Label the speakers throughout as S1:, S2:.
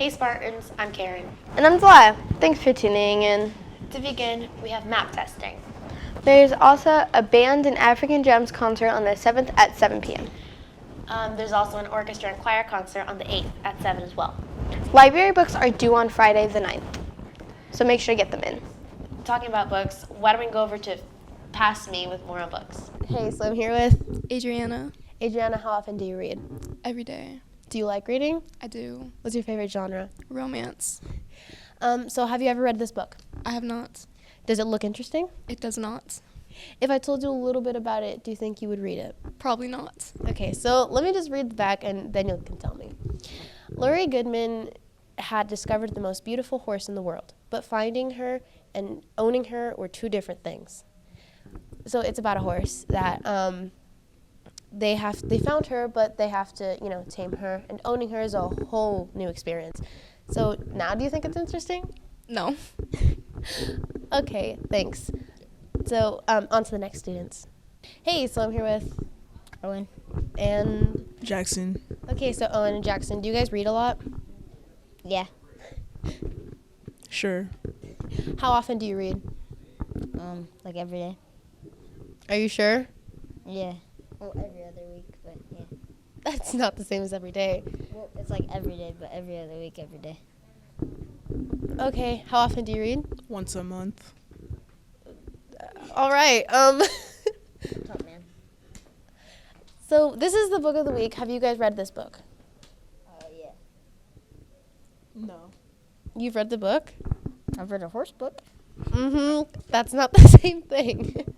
S1: Hey Spartans, I'm Karen.
S2: And I'm Zla. Thanks for tuning in.
S1: To begin, we have map testing.
S2: There's also a band and African drums concert on the 7th at 7 p.m.
S1: There's also an orchestra and choir concert on the 8th at 7 as well.
S2: Library books are due on Friday the 9th, so make sure to get them in.
S1: Talking about books, why don't we go over to Past Me with more on books?
S2: Hey, so I'm here with
S3: Adriana.
S2: Adriana. How often do you read?
S3: Every day.
S2: Do you like reading?
S3: I do.
S2: What's your favorite genre?
S3: Romance.
S2: So have you ever read this book?
S3: I have not.
S2: Does it look interesting?
S3: It does not.
S2: If I told you a little bit about it, do you think you would read it?
S3: Probably not.
S2: Okay, so let me just read the back and then you can tell me. Laurie Goodman had discovered the most beautiful horse in the world, but finding her and owning her were two different things. So it's about a horse that they found her, but they have to, tame her, and owning her is a whole new experience. So now do you think it's interesting?
S3: No.
S2: Okay, thanks. So on to the next students. Hey, so I'm here with
S4: Owen.
S2: And
S5: Jackson.
S2: okay, so Owen and Jackson, do you guys read a lot?
S4: Yeah.
S5: Sure.
S2: How often do you read?
S4: Like every day.
S2: Are you sure?
S4: Yeah. Well, every other week, but yeah.
S2: That's not the same as every day.
S4: Well, it's like every day, but every other week, every day.
S2: Okay, how often do you read?
S5: Once a month.
S2: All right.
S4: Top man.
S2: So this is the book of the week. Have you guys read this book?
S4: Yeah.
S5: No.
S2: You've read the book?
S4: I've read a horse book.
S2: That's not the same thing.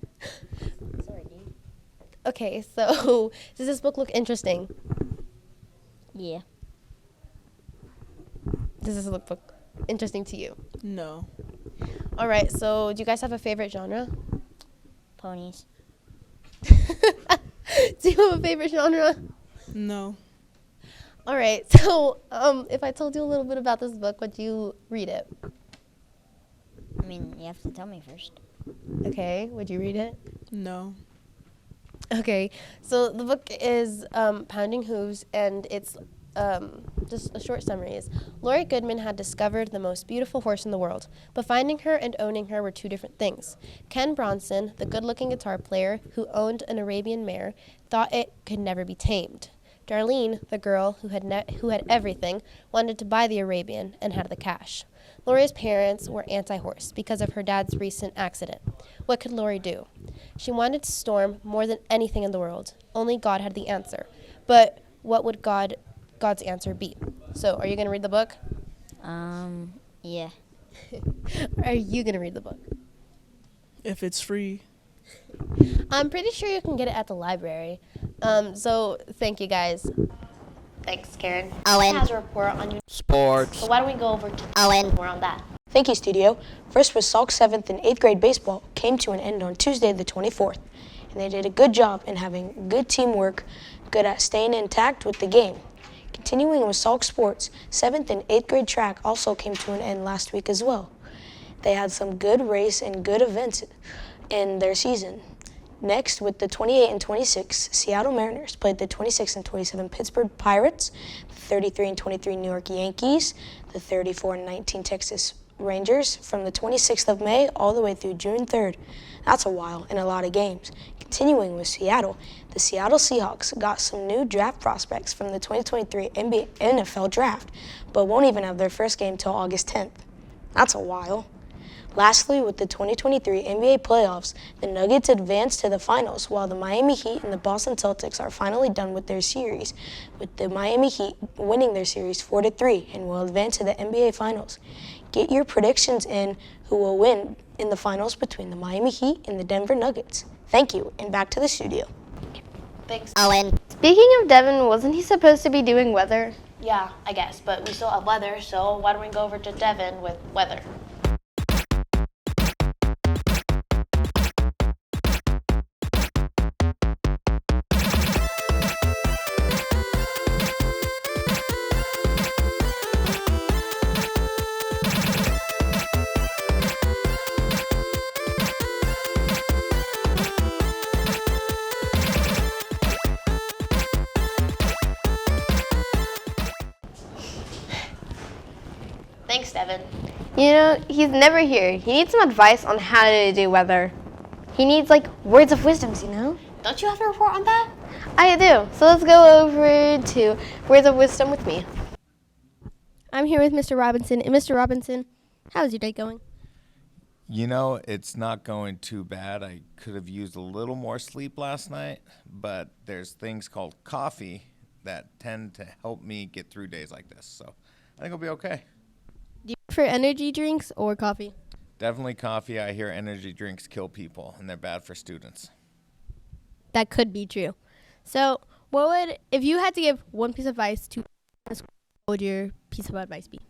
S4: Sorry, dude.
S2: Okay, so does this book look interesting?
S4: Yeah.
S2: Does this book interesting to you?
S5: No.
S2: All right, so do you guys have a favorite genre?
S4: Ponies.
S2: Do you have a favorite genre?
S5: No.
S2: All right, so if I told you a little bit about this book, would you read it?
S4: I mean, you have to tell me first.
S2: Okay, would you read it?
S5: No.
S2: Okay, so the book is Pounding Hooves, and it's just a short summary is, Laurie Goodman had discovered the most beautiful horse in the world, but finding her and owning her were two different things. Ken Bronson, the good-looking guitar player who owned an Arabian mare, thought it could never be tamed. Darlene, the girl who had everything, wanted to buy the Arabian and had the cash. Laurie's parents were anti-horse because of her dad's recent accident. What could Laurie do? She wanted to storm more than anything in the world. Only God had the answer. But what would God's answer be? So, are you going to read the book?
S4: Yeah.
S2: Or are you going to read the book?
S5: If it's free.
S2: I'm pretty sure you can get it at the library. So, thank you guys.
S1: Thanks, Karen.
S4: Owen.
S1: Has a report on you.
S6: Sports.
S1: So why don't we go over to
S4: Owen.
S1: more on that?
S7: Thank you, Studio. First was Salk's 7th and 8th grade baseball came to an end on Tuesday the 24th, and they did a good job in having good teamwork, good at staying intact with the game. Continuing with Salk sports, 7th and 8th grade track also came to an end last week as well. They had some good race and good events in their season. Next, with the 28 and 26, Seattle Mariners played the 26 and 27 Pittsburgh Pirates, the 33 and 23 New York Yankees, the 34 and 19 Texas Rangers from the 26th of May all the way through June 3rd. That's a while and a lot of games. Continuing with Seattle, the Seattle Seahawks got some new draft prospects from the 2023 NFL Draft, but won't even have their first game till August 10th. That's a while. Lastly, with the 2023 NBA playoffs, the Nuggets advanced to the finals, while the Miami Heat and the Boston Celtics are finally done with their series, with the Miami Heat winning their series 4-3 and will advance to the NBA Finals. Get your predictions in who will win in the finals between the Miami Heat and the Denver Nuggets. Thank you, and back to the studio.
S1: Thanks.
S4: Owen.
S2: Speaking of Devin, wasn't he supposed to be doing weather?
S1: Yeah, I guess, but we still have weather, so why don't we go over to Devin with weather? Evan?
S6: You know, he's never here. He needs some advice on how to do weather. He needs, like, words of wisdoms, you know?
S1: Don't you have a report on that?
S6: I do. So let's go over to words of wisdom with me. I'm here with Mr. Robinson. And Mr. Robinson, how's your day going?
S8: You know, it's not going too bad. I could have used a little more sleep last night, but there's things called coffee that tend to help me get through days like this. So I think I'll be okay.
S6: Do you prefer energy drinks or coffee?
S8: Definitely coffee. I hear energy drinks kill people, and they're bad for students.
S6: That could be true. So if you had to give one piece of advice to a school, what would your piece of advice be?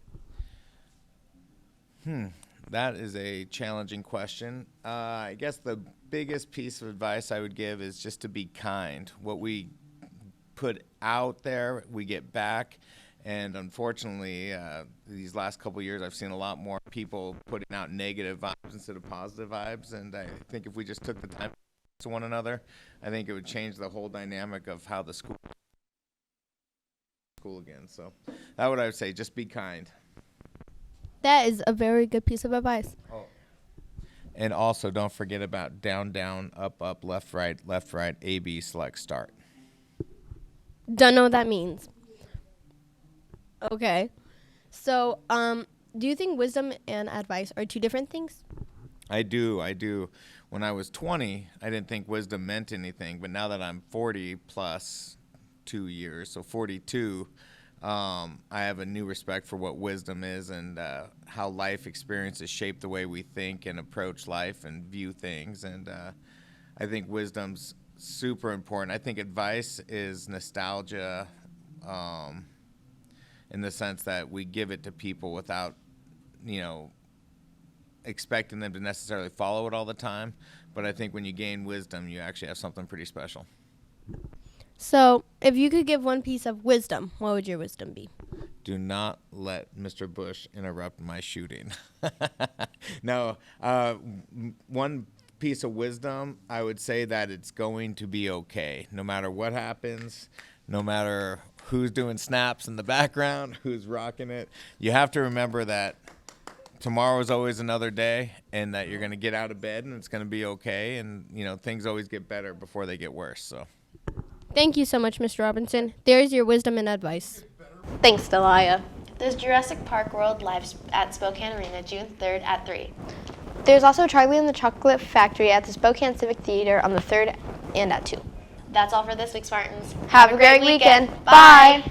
S8: That is a challenging question. I guess the biggest piece of advice I would give is just to be kind. What we put out there, we get back. And unfortunately, these last couple of years, I've seen a lot more people putting out negative vibes instead of positive vibes. And I think if we just took the time to one another, I think it would change the whole dynamic of how the school again. So that's what I would say. Just be kind.
S6: That is a very good piece of advice.
S8: Oh. And also, don't forget about down, down, up, up, left, right, A, B, select, start.
S6: Don't know what that means. Okay. So, do you think wisdom and advice are two different things?
S8: I do. When I was 20, I didn't think wisdom meant anything. But now that I'm 40 plus 2 years, so 42, I have a new respect for what wisdom is and how life experiences shape the way we think and approach life and view things. And I think wisdom's super important. I think advice is nostalgia in the sense that we give it to people without, expecting them to necessarily follow it all the time. But I think when you gain wisdom, you actually have something pretty special.
S6: So, if you could give one piece of wisdom, what would your wisdom be?
S8: Do not let Mr. Bush interrupt my shooting. No, one piece of wisdom, I would say that it's going to be okay. No matter what happens, no matter who's doing snaps in the background, who's rocking it, you have to remember that tomorrow is always another day and that you're going to get out of bed and it's going to be okay. And, things always get better before they get worse, so.
S6: Thank you so much, Mr. Robinson. There's your wisdom and advice.
S1: Thanks, Delia. There's Jurassic Park World live at Spokane Arena, June 3rd at 3.
S6: There's also Charlie and the Chocolate Factory at the Spokane Civic Theater on the 3rd and at 2.
S1: That's all for this week, Spartans.
S6: Have a great weekend. Bye.